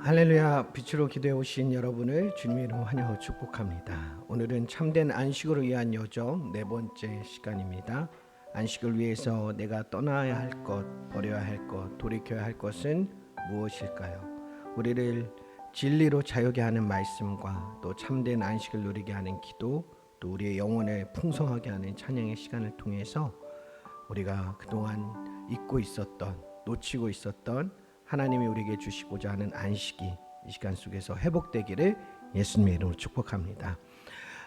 할렐루야. 빛으로 기도해 오신 여러분을 주님의 이름으로 환영하고 축복합니다. 오늘은 참된 안식을 위한 여정 네 번째 시간입니다. 안식을 위해서 내가 떠나야 할 것, 버려야 할 것, 돌이켜야 할 것은 무엇일까요? 우리를 진리로 자유게 하는 말씀과 또 참된 안식을 누리게 하는 기도, 또 우리의 영혼을 풍성하게 하는 찬양의 시간을 통해서 우리가 그동안 잊고 있었던, 놓치고 있었던 하나님이 우리에게 주시고자 하는 안식이 이 시간 속에서 회복되기를 예수님의 이름으로 축복합니다.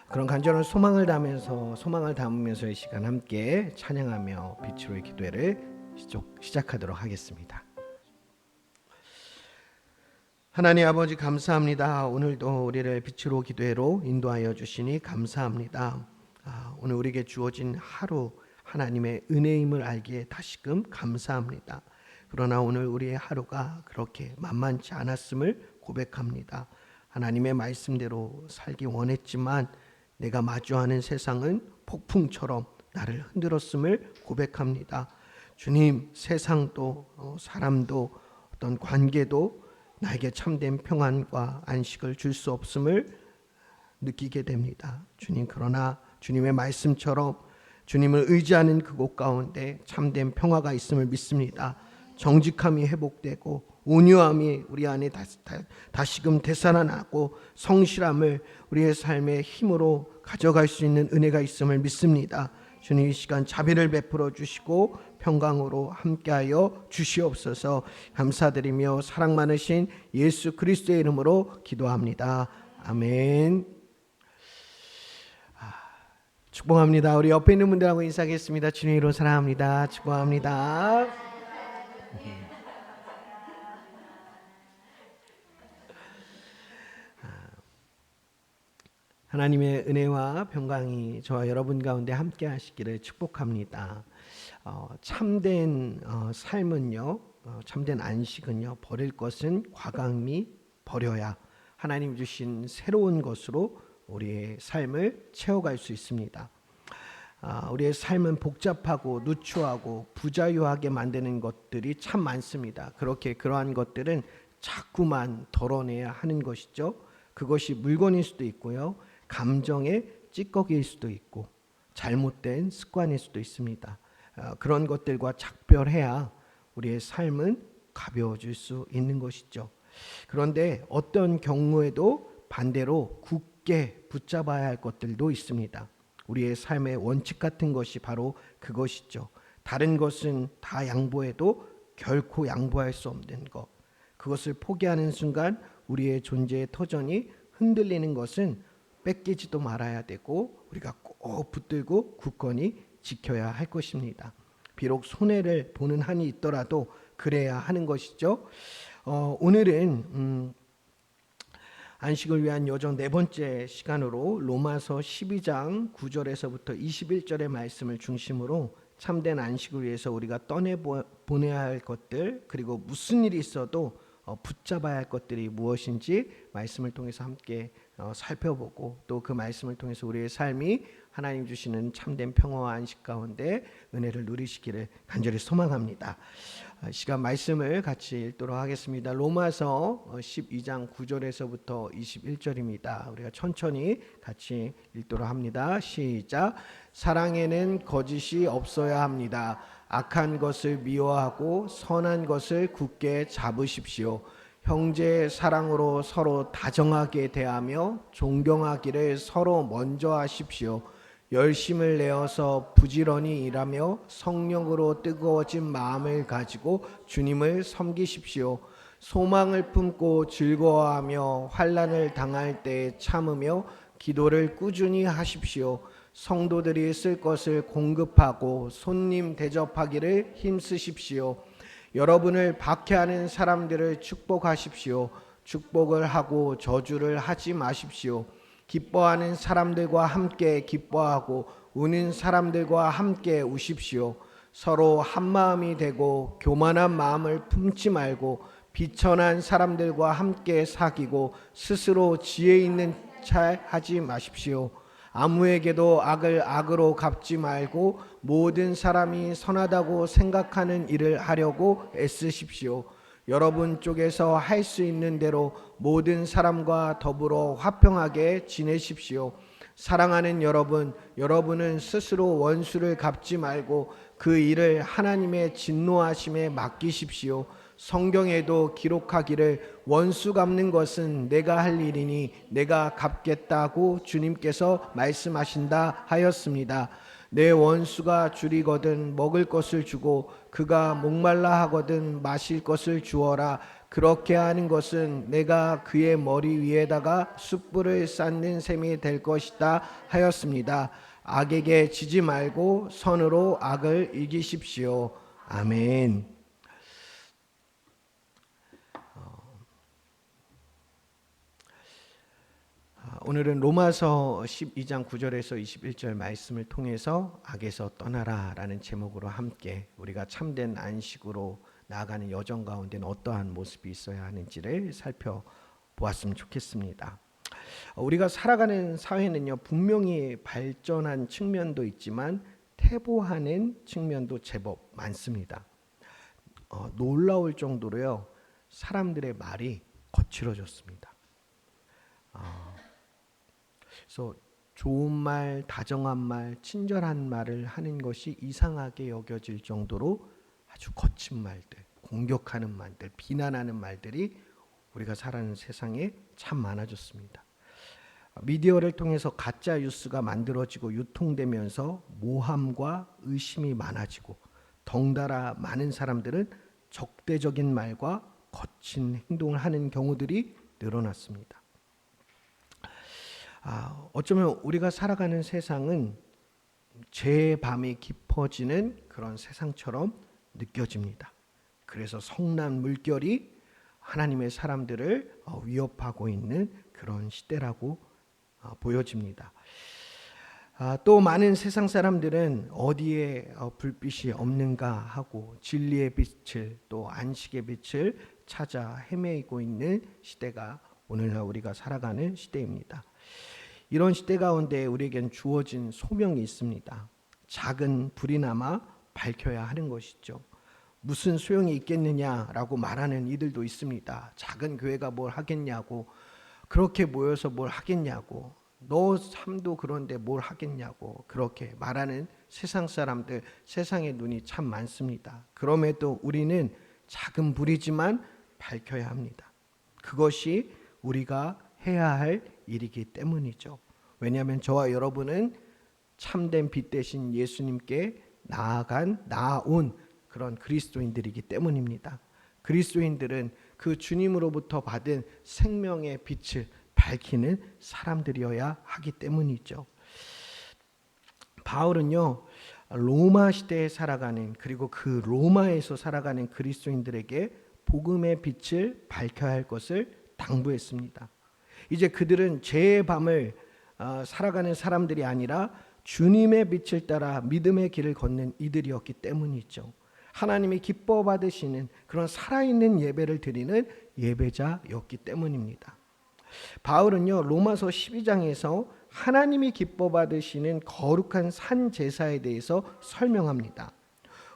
그런 간절한 소망을 담으면서 이 시간 함께 찬양하며 빛으로의 기도회를 시작하도록 하겠습니다. 하나님 아버지 감사합니다. 오늘도 우리를 빛으로 기도회로 인도하여 주시니 감사합니다. 오늘 우리에게 주어진 하루 하나님의 은혜임을 알기에 다시금 감사합니다. 그러나 오늘 우리의 하루가 그렇게 만만치 않았음을 고백합니다. 하나님의 말씀대로 살기 원했지만 내가 마주하는 세상은 폭풍처럼 나를 흔들었음을 고백합니다. 주님, 세상도 사람도 어떤 관계도 나에게 참된 평안과 안식을 줄 수 없음을 느끼게 됩니다. 주님, 그러나 주님의 말씀처럼 주님을 의지하는 그곳 가운데 참된 평화가 있음을 믿습니다. 정직함이 회복되고 온유함이 우리 안에 다시금 되살아나고 성실함을 우리의 삶의 힘으로 가져갈 수 있는 은혜가 있음을 믿습니다. 주님, 이 시간 자비를 베풀어 주시고 평강으로 함께하여 주시옵소서. 감사드리며 사랑 많으신 예수 그리스도의 이름으로 기도합니다. 아멘. 축복합니다. 우리 옆에 있는 분들하고 인사하겠습니다. 주님의 이름으로 사랑합니다. 축복합니다. 하나님의 은혜와 평강이 저와 여러분 가운데 함께 하시기를 축복합니다. 참된 삶은요, 참된 안식은요, 버릴 것은 과감히 버려야 하나님 주신 새로운 것으로 우리의 삶을 채워갈 수 있습니다. 우리의 삶은 복잡하고 누추하고 부자유하게 만드는 것들이 참 많습니다. 그러한 것들은 자꾸만 덜어내야 하는 것이죠. 그것이 물건일 수도 있고요, 감정의 찌꺼기일 수도 있고 잘못된 습관일 수도 있습니다. 그런 것들과 작별해야 우리의 삶은 가벼워질 수 있는 것이죠. 그런데 어떤 경우에도 반대로 굳게 붙잡아야 할 것들도 있습니다. 우리의 삶의 원칙 같은 것이 바로 그것이죠. 다른 것은 다 양보해도 결코 양보할 수 없는 것, 그것을 포기하는 순간 우리의 존재의 터전이 흔들리는 것은 뺏기지도 말아야 되고 우리가 꼭 붙들고 굳건히 지켜야 할 것입니다. 비록 손해를 보는 한이 있더라도 그래야 하는 것이죠. 오늘은 안식을 위한 여정 네 번째 시간으로 로마서 12장 9절에서부터 21절의 말씀을 중심으로 참된 안식을 위해서 우리가 떠내보내야 할 것들, 그리고 무슨 일이 있어도 붙잡아야 할 것들이 무엇인지 말씀을 통해서 함께 살펴보고, 또 그 말씀을 통해서 우리의 삶이 하나님 주시는 참된 평화와 안식 가운데 은혜를 누리시기를 간절히 소망합니다. 시간 말씀을 같이 읽도록 하겠습니다. 로마서 12장 9절에서부터 21절입니다. 우리가 천천히 같이 읽도록 합니다. 시작. 사랑에는 거짓이 없어야 합니다. 악한 것을 미워하고 선한 것을 굳게 잡으십시오. 형제의 사랑으로 서로 다정하게 대하며 존경하기를 서로 먼저 하십시오. 열심을 내어서 부지런히 일하며 성령으로 뜨거워진 마음을 가지고 주님을 섬기십시오. 소망을 품고 즐거워하며 환난을 당할 때 참으며 기도를 꾸준히 하십시오. 성도들이 쓸 것을 공급하고 손님 대접하기를 힘쓰십시오. 여러분을 박해하는 사람들을 축복하십시오. 축복을 하고 저주를 하지 마십시오. 기뻐하는 사람들과 함께 기뻐하고 우는 사람들과 함께 우십시오. 서로 한마음이 되고 교만한 마음을 품지 말고 비천한 사람들과 함께 사귀고 스스로 지혜 있는 차 하지 마십시오. 아무에게도 악을 악으로 갚지 말고 모든 사람이 선하다고 생각하는 일을 하려고 애쓰십시오. 여러분 쪽에서 할 수 있는 대로 모든 사람과 더불어 화평하게 지내십시오. 사랑하는 여러분, 여러분은 스스로 원수를 갚지 말고 그 일을 하나님의 진노하심에 맡기십시오. 성경에도 기록하기를 원수 갚는 것은 내가 할 일이니 내가 갚겠다고 주님께서 말씀하신다 하였습니다. 내 원수가 줄이거든 먹을 것을 주고 그가 목말라 하거든 마실 것을 주어라. 그렇게 하는 것은 내가 그의 머리 위에다가 숯불을 쌓는 셈이 될 것이다 하였습니다. 악에게 지지 말고 선으로 악을 이기십시오. 아멘. 오늘은 로마서 12장 9절에서 21절 말씀을 통해서 악에서 떠나라라는 제목으로 함께 우리가 참된 안식으로 나아가는 여정 가운데는 어떠한 모습이 있어야 하는지를 살펴보았으면 좋겠습니다. 우리가 살아가는 사회는요, 분명히 발전한 측면도 있지만 퇴보하는 측면도 제법 많습니다. 놀라울 정도로요, 사람들의 말이 거칠어졌습니다. 그래서 좋은 말, 다정한 말, 친절한 말을 하는 것이 이상하게 여겨질 정도로 아주 거친 말들, 공격하는 말들, 비난하는 말들이 우리가 살아가는 세상에 참 많아졌습니다. 미디어를 통해서 가짜 뉴스가 만들어지고 유통되면서 모함과 의심이 많아지고 덩달아 많은 사람들은 적대적인 말과 거친 행동을 하는 경우들이 늘어났습니다. 어쩌면 우리가 살아가는 세상은 죄의 밤이 깊어지는 그런 세상처럼 느껴집니다. 그래서 성난 물결이 하나님의 사람들을 위협하고 있는 그런 시대라고 보여집니다. 또 많은 세상 사람들은 어디에 불빛이 없는가 하고 진리의 빛을 또 안식의 빛을 찾아 헤매고 있는 시대가 오늘날 우리가 살아가는 시대입니다. 이런 시대 가운데 우리에겐 주어진 소명이 있습니다. 작은 불이나마 밝혀야 하는 것이죠. 무슨 소용이 있겠느냐라고 말하는 이들도 있습니다. 작은 교회가 뭘 하겠냐고, 그렇게 모여서 뭘 하겠냐고, 너 삶도 그런데 뭘 하겠냐고 그렇게 말하는 세상 사람들, 세상의 눈이 참 많습니다. 그럼에도 우리는 작은 불이지만 밝혀야 합니다. 그것이 우리가 해야 할 일이기 때문이죠. 왜냐하면 저와 여러분은 참된 빛 대신 예수님께 나아온 그런 그리스도인들이기 때문입니다. 그리스도인들은 그 주님으로부터 받은 생명의 빛을 밝히는 사람들이어야 하기 때문이죠. 바울은요, 로마 시대에 살아가는, 그리고 그 로마에서 살아가는 그리스도인들에게 복음의 빛을 밝혀야 할 것을 당부했습니다. 이제 그들은 죄의 밤을 살아가는 사람들이 아니라 주님의 빛을 따라 믿음의 길을 걷는 이들이었기 때문이죠. 하나님이 기뻐 받으시는 그런 살아있는 예배를 드리는 예배자였기 때문입니다. 바울은요, 로마서 12장에서 하나님이 기뻐 받으시는 거룩한 산 제사에 대해서 설명합니다.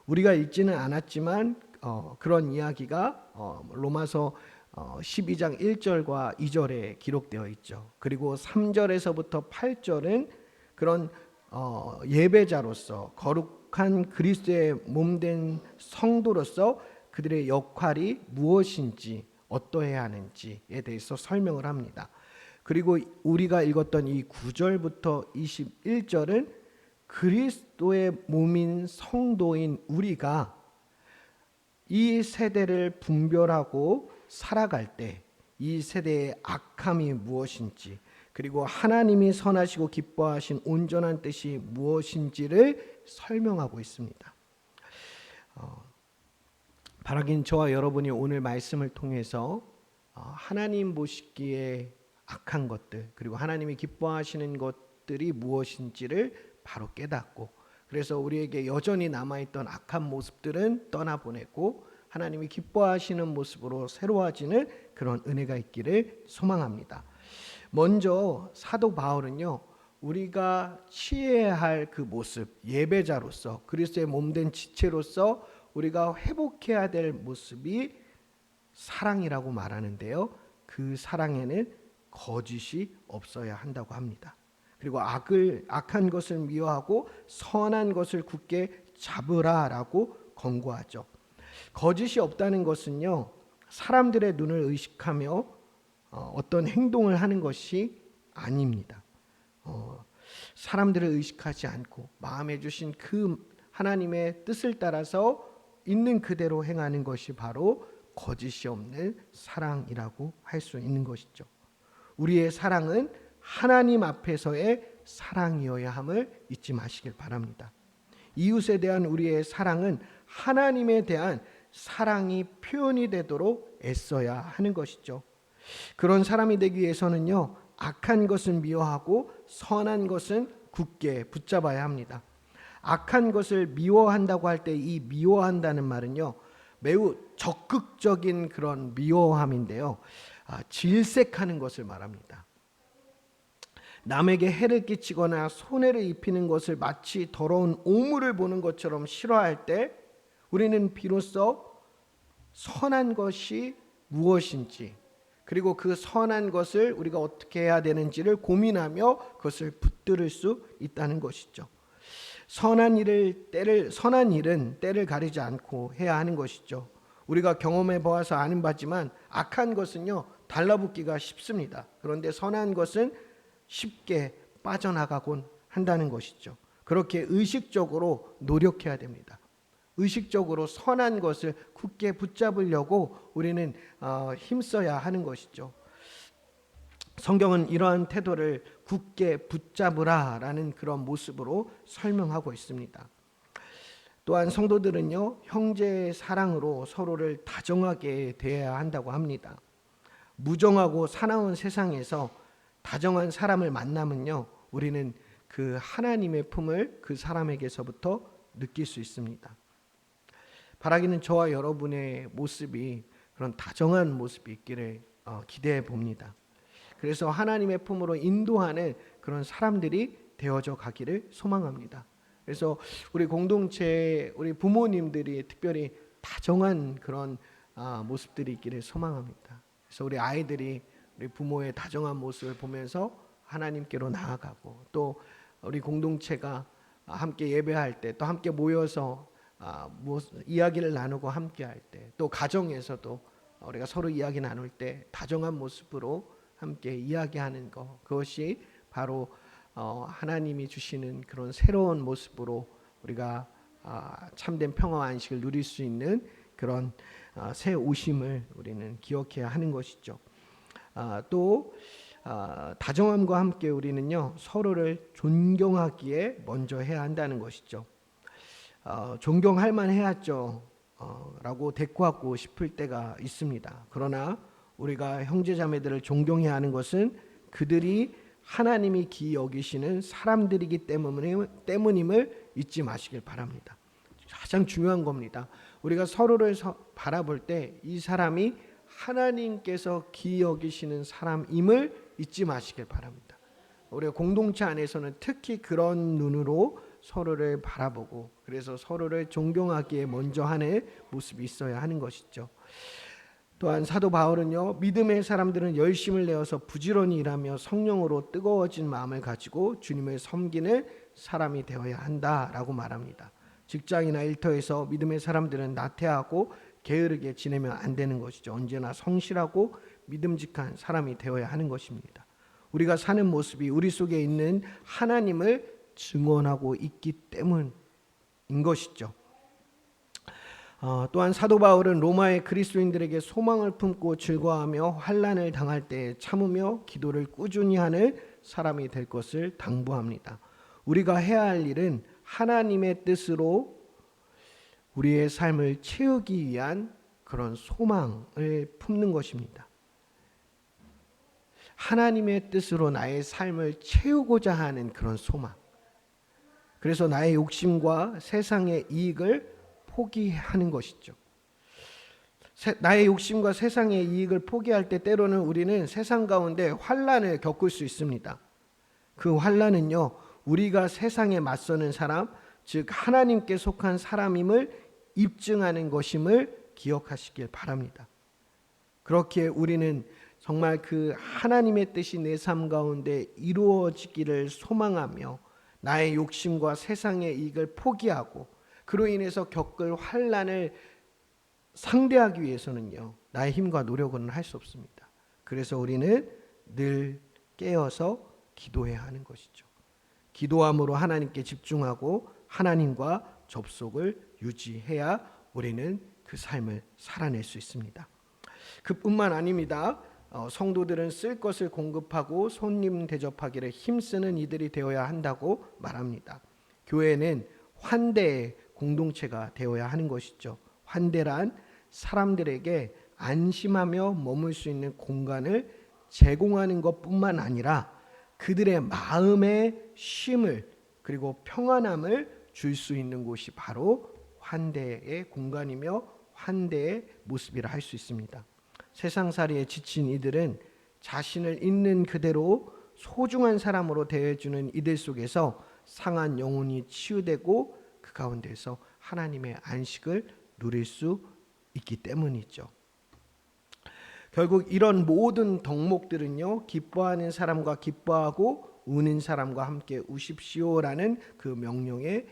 우리가 읽지는 않았지만 그런 이야기가 로마서 12장 1절과 2절에 기록되어 있죠. 그리고 3절에서부터 8절은 그런 예배자로서 거룩한 그리스도의 몸된 성도로서 그들의 역할이 무엇인지 어떠해야 하는지에 대해서 설명을 합니다. 그리고 우리가 읽었던 이 9절부터 21절은 그리스도의 몸인 성도인 우리가 이 세대를 분별하고 살아갈 때 이 세대의 악함이 무엇인지, 그리고 하나님이 선하시고 기뻐하신 온전한 뜻이 무엇인지를 설명하고 있습니다. 바라긴 저와 여러분이 오늘 말씀을 통해서 하나님 보시기에 악한 것들, 그리고 하나님이 기뻐하시는 것들이 무엇인지를 바로 깨닫고, 그래서 우리에게 여전히 남아있던 악한 모습들은 떠나보내고 하나님이 기뻐하시는 모습으로 새로워지는 그런 은혜가 있기를 소망합니다. 먼저 사도 바울은요, 우리가 취해야 할 그 모습, 예배자로서 그리스도의 몸된 지체로서 우리가 회복해야 될 모습이 사랑이라고 말하는데요. 그 사랑에는 거짓이 없어야 한다고 합니다. 그리고 악한 것을 미워하고 선한 것을 굳게 잡으라라고 권고하죠. 거짓이 없다는 것은요, 사람들의 눈을 의식하며 어떤 행동을 하는 것이 아닙니다. 사람들을 의식하지 않고 마음에 주신 그 하나님의 뜻을 따라서 있는 그대로 행하는 것이 바로 거짓이 없는 사랑이라고 할 수 있는 것이죠. 우리의 사랑은 하나님 앞에서의 사랑이어야 함을 잊지 마시길 바랍니다. 이웃에 대한 우리의 사랑은 하나님에 대한 사랑이 표현이 되도록 애써야 하는 것이죠. 그런 사람이 되기 위해서는요, 악한 것은 미워하고 선한 것은 굳게 붙잡아야 합니다. 악한 것을 미워한다고 할 때 이 미워한다는 말은요, 매우 적극적인 그런 미워함인데요, 질색하는 것을 말합니다. 남에게 해를 끼치거나 손해를 입히는 것을 마치 더러운 오물을 보는 것처럼 싫어할 때 우리는 비로소 선한 것이 무엇인지, 그리고 그 선한 것을 우리가 어떻게 해야 되는지를 고민하며 그것을 붙들을 수 있다는 것이죠. 선한 일은 때를 가리지 않고 해야 하는 것이죠. 우리가 경험해 보아서 아는 바지만 악한 것은요, 달라붙기가 쉽습니다. 그런데 선한 것은 쉽게 빠져나가곤 한다는 것이죠. 그렇게 의식적으로 노력해야 됩니다. 의식적으로 선한 것을 굳게 붙잡으려고 우리는 힘써야 하는 것이죠. 성경은 이러한 태도를 굳게 붙잡으라라는 그런 모습으로 설명하고 있습니다. 또한 성도들은요, 형제의 사랑으로 서로를 다정하게 대해야 한다고 합니다. 무정하고 사나운 세상에서 다정한 사람을 만나면요, 우리는 그 하나님의 품을 그 사람에게서부터 느낄 수 있습니다. 바라기는 저와 여러분의 모습이 그런 다정한 모습이 있기를 기대해 봅니다. 그래서 하나님의 품으로 인도하는 그런 사람들이 되어져 가기를 소망합니다. 그래서 우리 공동체, 우리 부모님들이 특별히 다정한 그런 모습들이 있기를 소망합니다. 그래서 우리 아이들이 우리 부모의 다정한 모습을 보면서 하나님께로 나아가고, 또 우리 공동체가 함께 예배할 때, 또 함께 모여서 이야기를 나누고 함께 할 때, 또 가정에서도 우리가 서로 이야기 나눌 때 다정한 모습으로 함께 이야기하는 것, 그것이 바로 하나님이 주시는 그런 새로운 모습으로 우리가 참된 평화와 안식을 누릴 수 있는 그런 새 오심을 우리는 기억해야 하는 것이죠. 또 다정함과 함께 우리는요, 서로를 존경하기에 먼저 해야 한다는 것이죠. 존경할 만해야죠 라고 대꾸하고 싶을 때가 있습니다. 그러나 우리가 형제자매들을 존경해야 하는 것은 그들이 하나님이 기이 여기시는 사람들이기 때문임을 잊지 마시길 바랍니다. 가장 중요한 겁니다. 우리가 서로를 바라볼 때 이 사람이 하나님께서 기이 여기시는 사람임을 잊지 마시길 바랍니다. 우리가 공동체 안에서는 특히 그런 눈으로 서로를 바라보고, 그래서 서로를 존경하기에 먼저 하는 모습이 있어야 하는 것이죠. 또한 사도 바울은요, 믿음의 사람들은 열심을 내어서 부지런히 일하며 성령으로 뜨거워진 마음을 가지고 주님을 섬기는 사람이 되어야 한다라고 말합니다. 직장이나 일터에서 믿음의 사람들은 나태하고 게으르게 지내면 안 되는 것이죠. 언제나 성실하고 믿음직한 사람이 되어야 하는 것입니다. 우리가 사는 모습이 우리 속에 있는 하나님을 증언하고 있기 때문인 것이죠. 또한 사도 바울은 로마의 그리스도인들에게 소망을 품고 즐거워하며 환난을 당할 때 참으며 기도를 꾸준히 하는 사람이 될 것을 당부합니다. 우리가 해야 할 일은 하나님의 뜻으로 우리의 삶을 채우기 위한 그런 소망을 품는 것입니다. 하나님의 뜻으로 나의 삶을 채우고자 하는 그런 소망. 그래서 나의 욕심과 세상의 이익을 포기하는 것이죠. 나의 욕심과 세상의 이익을 포기할 때 때로는 우리는 세상 가운데 환난을 겪을 수 있습니다. 그 환난은요, 우리가 세상에 맞서는 사람, 즉 하나님께 속한 사람임을 입증하는 것임을 기억하시길 바랍니다. 그렇게 우리는 정말 그 하나님의 뜻이 내 삶 가운데 이루어지기를 소망하며 나의 욕심과 세상의 이익을 포기하고 그로 인해서 겪을 환난을 상대하기 위해서는요, 나의 힘과 노력은 할 수 없습니다. 그래서 우리는 늘 깨어서 기도해야 하는 것이죠. 기도함으로 하나님께 집중하고 하나님과 접속을 유지해야 우리는 그 삶을 살아낼 수 있습니다. 그뿐만 아닙니다. 성도들은 쓸 것을 공급하고 손님 대접하기를 힘쓰는 이들이 되어야 한다고 말합니다. 교회는 환대의 공동체가 되어야 하는 것이죠. 환대란 사람들에게 안심하며 머물 수 있는 공간을 제공하는 것뿐만 아니라 그들의 마음의 쉼을 그리고 평안함을 줄 수 있는 곳이 바로 환대의 공간이며 환대의 모습이라 할 수 있습니다. 세상살이에 지친 이들은 자신을 있는 그대로 소중한 사람으로 대해주는 이들 속에서 상한 영혼이 치유되고 그 가운데서 하나님의 안식을 누릴 수 있기 때문이죠. 결국 이런 모든 덕목들은요, 기뻐하는 사람과 기뻐하고 우는 사람과 함께 우십시오라는 그 명령에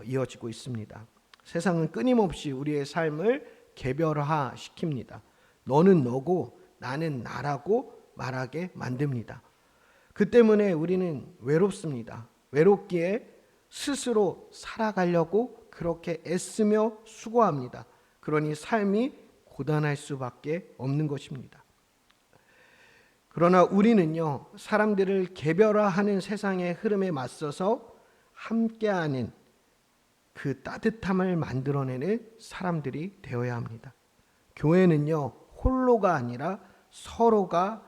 이어지고 있습니다. 세상은 끊임없이 우리의 삶을 개별화시킵니다. 너는 너고 나는 나라고 말하게 만듭니다. 그 때문에 우리는 외롭습니다. 외롭기에 스스로 살아가려고 그렇게 애쓰며 수고합니다. 그러니 삶이 고단할 수밖에 없는 것입니다. 그러나 우리는요, 사람들을 개별화하는 세상의 흐름에 맞서서 함께하는 그 따뜻함을 만들어내는 사람들이 되어야 합니다. 교회는요, 홀로가 아니라 서로가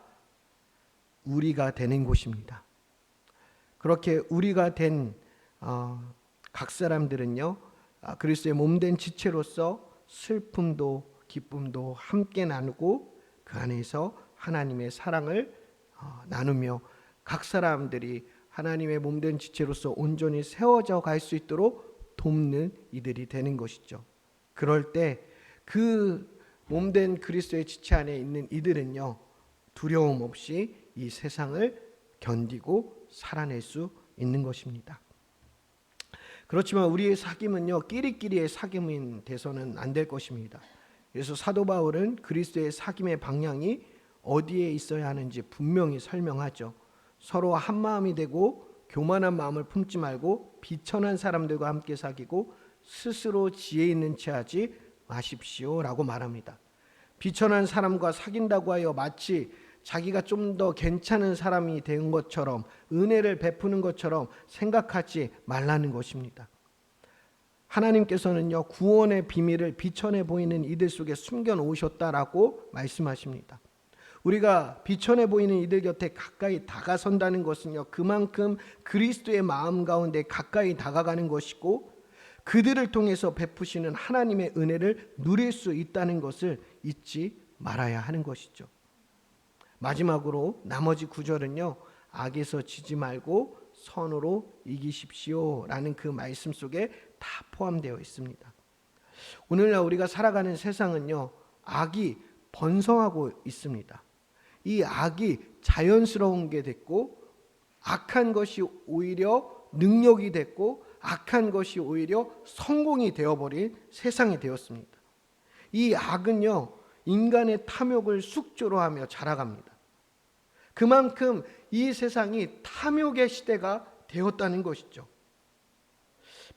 우리가 되는 곳입니다. 그렇게 우리가 된 각 사람들은요, 그리스도의 몸된 지체로서 슬픔도 기쁨도 함께 나누고 그 안에서 하나님의 사랑을 나누며 각 사람들이 하나님의 몸된 지체로서 온전히 세워져 갈 수 있도록 돕는 이들이 되는 것이죠. 그럴 때 그 몸된 그리스도의 지체 안에 있는 이들은요, 두려움 없이 이 세상을 견디고 살아낼 수 있는 것입니다. 그렇지만 우리의 사귐은요, 끼리끼리의 사귐인 돼서는 안 될 것입니다. 그래서 사도 바울은 그리스도의 사귐의 방향이 어디에 있어야 하는지 분명히 설명하죠. 서로 한 마음이 되고 교만한 마음을 품지 말고 비천한 사람들과 함께 사귀고 스스로 지혜 있는 채 하지 마십시오라고 말합니다. 비천한 사람과 사귄다고 하여 마치 자기가 좀 더 괜찮은 사람이 된 것처럼 은혜를 베푸는 것처럼 생각하지 말라는 것입니다. 하나님께서는요, 구원의 비밀을 비천해 보이는 이들 속에 숨겨 놓으셨다라고 말씀하십니다. 우리가 비천해 보이는 이들 곁에 가까이 다가선다는 것은요, 그만큼 그리스도의 마음 가운데 가까이 다가가는 것이고 그들을 통해서 베푸시는 하나님의 은혜를 누릴 수 있다는 것을 잊지 말아야 하는 것이죠. 마지막으로 나머지 구절은요, 악에서 지지 말고 선으로 이기십시오 라는 그 말씀 속에 다 포함되어 있습니다. 오늘날 우리가 살아가는 세상은요, 악이 번성하고 있습니다. 이 악이 자연스러운 게 됐고 악한 것이 오히려 능력이 됐고 악한 것이 오히려 성공이 되어버린 세상이 되었습니다. 이 악은요, 인간의 탐욕을 숙주로 하며 자라갑니다. 그만큼 이 세상이 탐욕의 시대가 되었다는 것이죠.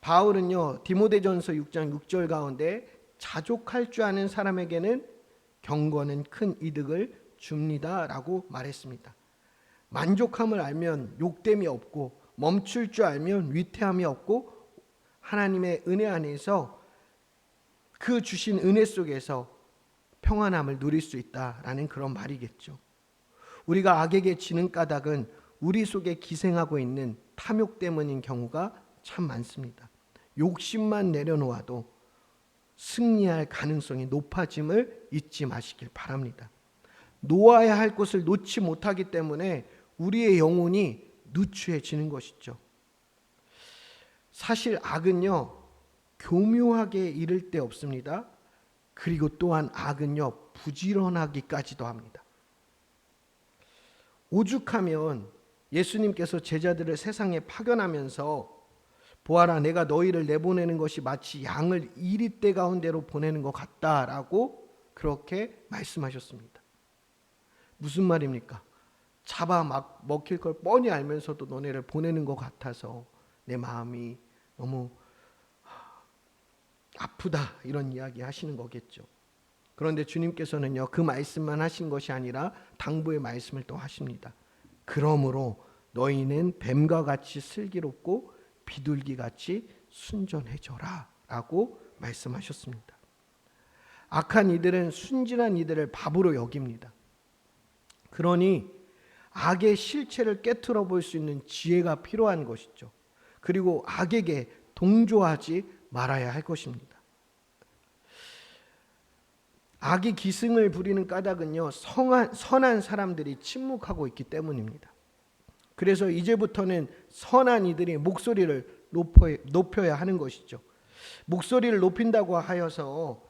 바울은요, 디모데전서 6장 6절 가운데 자족할 줄 아는 사람에게는 경건은 큰 이득을 줍니다 라고 말했습니다. 만족함을 알면 욕됨이 없고 멈출 줄 알면 위태함이 없고 하나님의 은혜 안에서 그 주신 은혜 속에서 평안함을 누릴 수 있다라는 그런 말이겠죠. 우리가 악에게 지는 까닭은 우리 속에 기생하고 있는 탐욕 때문인 경우가 참 많습니다. 욕심만 내려놓아도 승리할 가능성이 높아짐을 잊지 마시길 바랍니다. 놓아야 할 것을 놓지 못하기 때문에 우리의 영혼이 누추해지는 것이죠. 사실 악은요, 교묘하게 이를 데 없습니다. 그리고 또한 악은요 부지런하기까지도 합니다. 오죽하면 예수님께서 제자들을 세상에 파견하면서 보아라 내가 너희를 내보내는 것이 마치 양을 이리떼 가운데로 보내는 것 같다라고 그렇게 말씀하셨습니다. 무슨 말입니까? 잡아 막 먹힐 걸 뻔히 알면서도 너네를 보내는 것 같아서 내 마음이 너무 아프다 이런 이야기 하시는 거겠죠. 그런데 주님께서는요 그 말씀만 하신 것이 아니라 당부의 말씀을 또 하십니다. 그러므로 너희는 뱀과 같이 슬기롭고 비둘기같이 순전해져라 라고 말씀하셨습니다. 악한 이들은 순진한 이들을 바보로 여깁니다. 그러니 악의 실체를 깨트려 볼 수 있는 지혜가 필요한 것이죠. 그리고 악에게 동조하지 말아야 할 것입니다. 악이 기승을 부리는 까닭은요 선한 사람들이 침묵하고 있기 때문입니다. 그래서 이제부터는 선한 이들이 목소리를 높여야 하는 것이죠. 목소리를 높인다고 하여서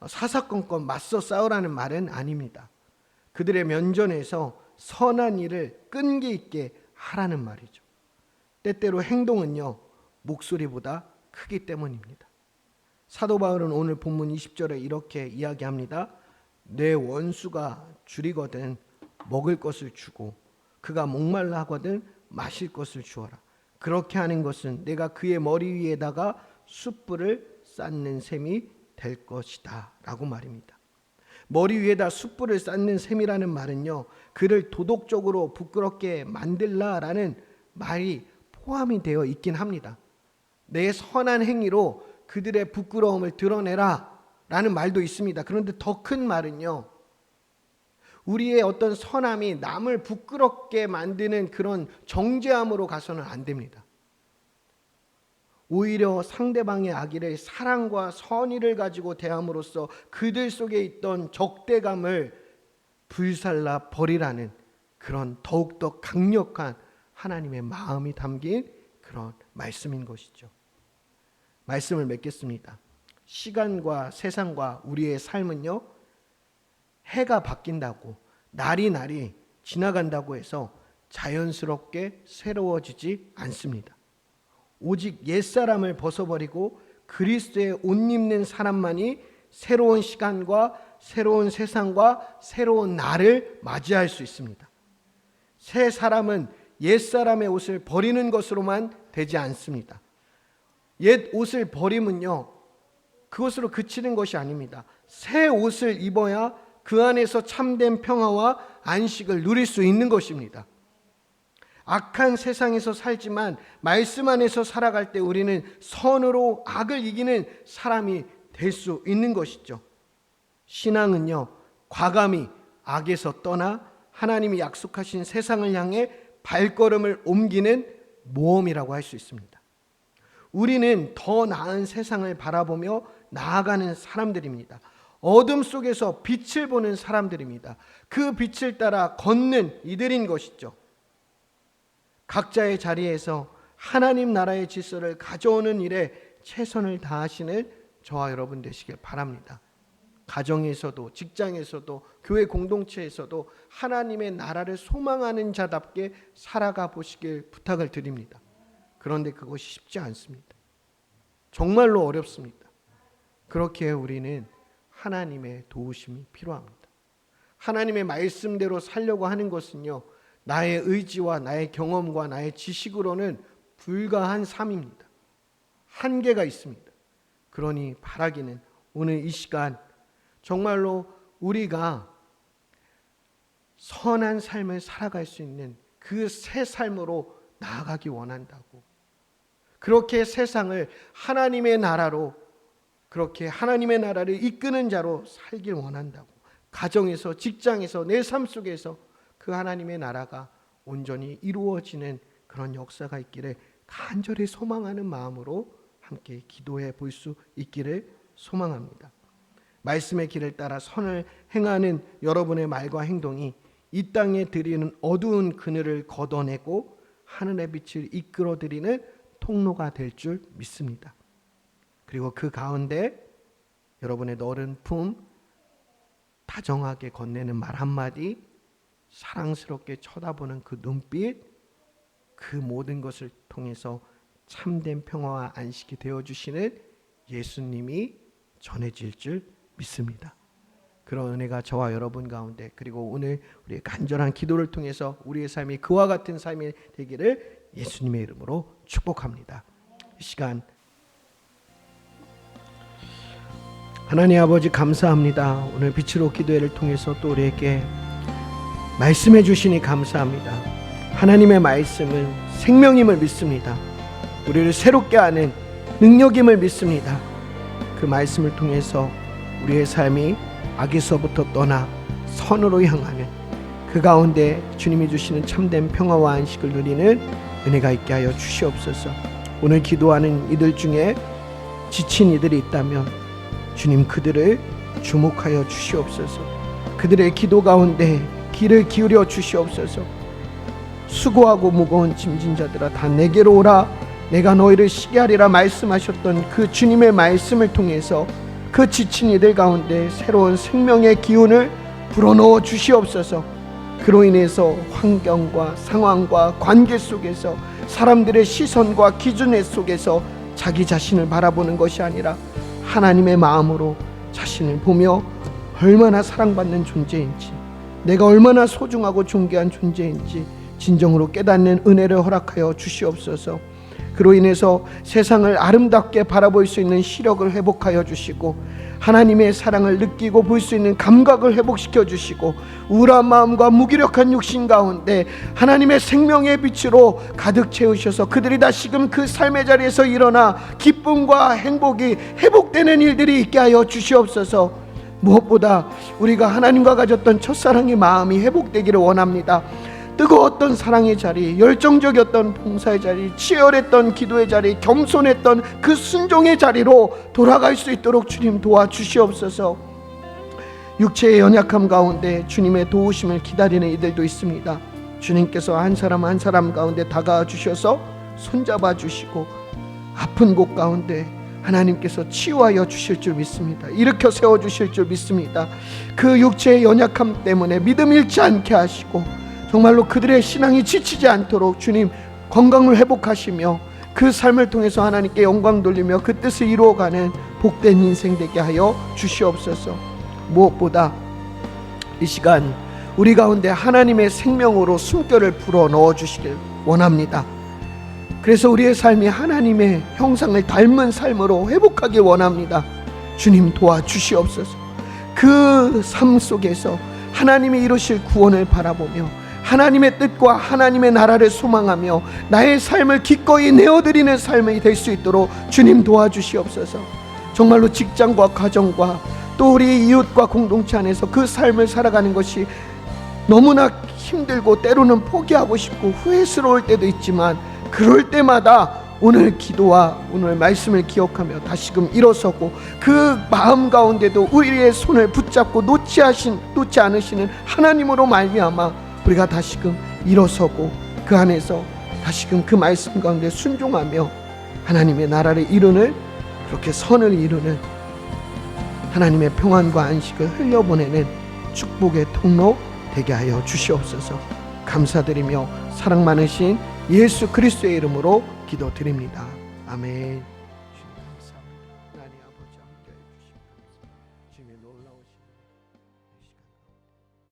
사사건건 맞서 싸우라는 말은 아닙니다. 그들의 면전에서 선한 일을 끈기 있게 하라는 말이죠. 때때로 행동은요 목소리보다 크기 때문입니다. 사도 바울은 오늘 본문 20절에 이렇게 이야기합니다. 내 원수가 줄이거든 먹을 것을 주고 그가 목말라 하거든 마실 것을 주어라. 그렇게 하는 것은 내가 그의 머리 위에다가 숯불을 쌓는 셈이 될 것이다 라고 말입니다. 머리 위에다 숯불을 쌓는 셈이라는 말은요 그를 도덕적으로 부끄럽게 만들라라는 말이 포함이 되어 있긴 합니다. 내 선한 행위로 그들의 부끄러움을 드러내라 라는 말도 있습니다. 그런데 더 큰 말은요 우리의 어떤 선함이 남을 부끄럽게 만드는 그런 정죄함으로 가서는 안 됩니다. 오히려 상대방의 악의를 사랑과 선의를 가지고 대함으로써 그들 속에 있던 적대감을 불살라 버리라는 그런 더욱더 강력한 하나님의 마음이 담긴 그런 말씀인 것이죠. 말씀을 맺겠습니다. 시간과 세상과 우리의 삶은요 해가 바뀐다고 날이 지나간다고 해서 자연스럽게 새로워지지 않습니다. 오직 옛사람을 벗어버리고 그리스도에 옷 입는 사람만이 새로운 시간과 새로운 세상과 새로운 날을 맞이할 수 있습니다. 새 사람은 옛사람의 옷을 버리는 것으로만 되지 않습니다. 옛 옷을 버리면요 그것으로 그치는 것이 아닙니다. 새 옷을 입어야 그 안에서 참된 평화와 안식을 누릴 수 있는 것입니다. 악한 세상에서 살지만 말씀 안에서 살아갈 때 우리는 선으로 악을 이기는 사람이 될 수 있는 것이죠. 신앙은요 과감히 악에서 떠나 하나님이 약속하신 세상을 향해 발걸음을 옮기는 모험이라고 할 수 있습니다. 우리는 더 나은 세상을 바라보며 나아가는 사람들입니다. 어둠 속에서 빛을 보는 사람들입니다. 그 빛을 따라 걷는 이들인 것이죠. 각자의 자리에서 하나님 나라의 질서를 가져오는 일에 최선을 다하시는 저와 여러분 되시길 바랍니다. 가정에서도 직장에서도 교회 공동체에서도 하나님의 나라를 소망하는 자답게 살아가 보시길 부탁을 드립니다. 그런데 그것이 쉽지 않습니다. 정말로 어렵습니다. 그렇게 우리는 하나님의 도우심이 필요합니다. 하나님의 말씀대로 살려고 하는 것은요 나의 의지와 나의 경험과 나의 지식으로는 불가한 삶입니다. 한계가 있습니다. 그러니 바라기는 오늘 이 시간 정말로 우리가 선한 삶을 살아갈 수 있는 그 새 삶으로 나아가기 원한다고, 그렇게 세상을 하나님의 나라로, 그렇게 하나님의 나라를 이끄는 자로 살길 원한다고, 가정에서 직장에서 내 삶 속에서 그 하나님의 나라가 온전히 이루어지는 그런 역사가 있기를 간절히 소망하는 마음으로 함께 기도해 볼 수 있기를 소망합니다. 말씀의 길을 따라 선을 행하는 여러분의 말과 행동이 이 땅에 드리는 어두운 그늘을 걷어내고 하늘의 빛을 이끌어드리는 통로가 될 줄 믿습니다. 그리고 그 가운데 여러분의 너른 품, 다정하게 건네는 말 한마디, 사랑스럽게 쳐다보는 그 눈빛, 그 모든 것을 통해서 참된 평화와 안식이 되어주시는 예수님이 전해질 줄 믿습니다. 그런 은혜가 저와 여러분 가운데, 그리고 오늘 우리의 간절한 기도를 통해서 우리의 삶이 그와 같은 삶이 되기를 예수님의 이름으로 축복합니다. 이 시간 하나님 아버지 감사합니다. 오늘 빛으로 기도회를 통해서 또 우리에게 말씀해 주시니 감사합니다. 하나님의 말씀은 생명임을 믿습니다. 우리를 새롭게 하는 능력임을 믿습니다. 그 말씀을 통해서 우리의 삶이 악에서부터 떠나 선으로 향하는 그 가운데 주님이 주시는 참된 평화와 안식을 누리는 은혜가 있게 하여 주시옵소서. 오늘 기도하는 이들 중에 지친 이들이 있다면 주님 그들을 주목하여 주시옵소서. 그들의 기도 가운데 귀를 기울여 주시옵소서. 수고하고 무거운 짐진 자들아 다 내게로 오라, 내가 너희를 쉬게 하리라 말씀하셨던 그 주님의 말씀을 통해서 그 지친 이들 가운데 새로운 생명의 기운을 불어넣어 주시옵소서. 그로 인해서 환경과 상황과 관계 속에서 사람들의 시선과 기준 속에서 자기 자신을 바라보는 것이 아니라 하나님의 마음으로 자신을 보며 얼마나 사랑받는 존재인지, 내가 얼마나 소중하고 존귀한 존재인지 진정으로 깨닫는 은혜를 허락하여 주시옵소서. 그로 인해서 세상을 아름답게 바라볼 수 있는 시력을 회복하여 주시고, 하나님의 사랑을 느끼고 볼 수 있는 감각을 회복시켜 주시고, 우울한 마음과 무기력한 육신 가운데 하나님의 생명의 빛으로 가득 채우셔서 그들이 다시금 그 삶의 자리에서 일어나 기쁨과 행복이 회복되는 일들이 있게 하여 주시옵소서. 무엇보다 우리가 하나님과 가졌던 첫사랑의 마음이 회복되기를 원합니다. 뜨거웠던 사랑의 자리, 열정적이었던 봉사의 자리, 치열했던 기도의 자리, 겸손했던 그 순종의 자리로 돌아갈 수 있도록 주님 도와주시옵소서. 육체의 연약함 가운데 주님의 도우심을 기다리는 이들도 있습니다. 주님께서 한 사람 한 사람 가운데 다가와 주셔서 손잡아 주시고 아픈 곳 가운데 하나님께서 치유하여 주실 줄 믿습니다. 일으켜 세워 주실 줄 믿습니다. 그 육체의 연약함 때문에 믿음 잃지 않게 하시고 정말로 그들의 신앙이 지치지 않도록 주님 건강을 회복하시며 그 삶을 통해서 하나님께 영광 돌리며 그 뜻을 이루어가는 복된 인생 되게 하여 주시옵소서. 무엇보다 이 시간 우리 가운데 하나님의 생명으로 숨결을 불어 넣어 주시길 원합니다. 그래서 우리의 삶이 하나님의 형상을 닮은 삶으로 회복하길 원합니다. 주님 도와주시옵소서. 그 삶 속에서 하나님이 이루실 구원을 바라보며 하나님의 뜻과 하나님의 나라를 소망하며 나의 삶을 기꺼이 내어드리는 삶이 될 수 있도록 주님 도와주시옵소서. 정말로 직장과 가정과 또 우리 이웃과 공동체 안에서 그 삶을 살아가는 것이 너무나 힘들고 때로는 포기하고 싶고 후회스러울 때도 있지만, 그럴 때마다 오늘 기도와 오늘 말씀을 기억하며 다시금 일어서고 그 마음 가운데도 우리의 손을 붙잡고 놓지 않으시는 하나님으로 말미암아 우리가 다시금 일어서고 그 안에서 다시금 그 말씀 가운데 순종하며 하나님의 나라를 이루는, 그렇게 선을 이루는 하나님의 평안과 안식을 흘려보내는 축복의 통로 되게 하여 주시옵소서. 감사드리며 사랑 많으신 예수 그리스도의 이름으로 기도드립니다. 아멘.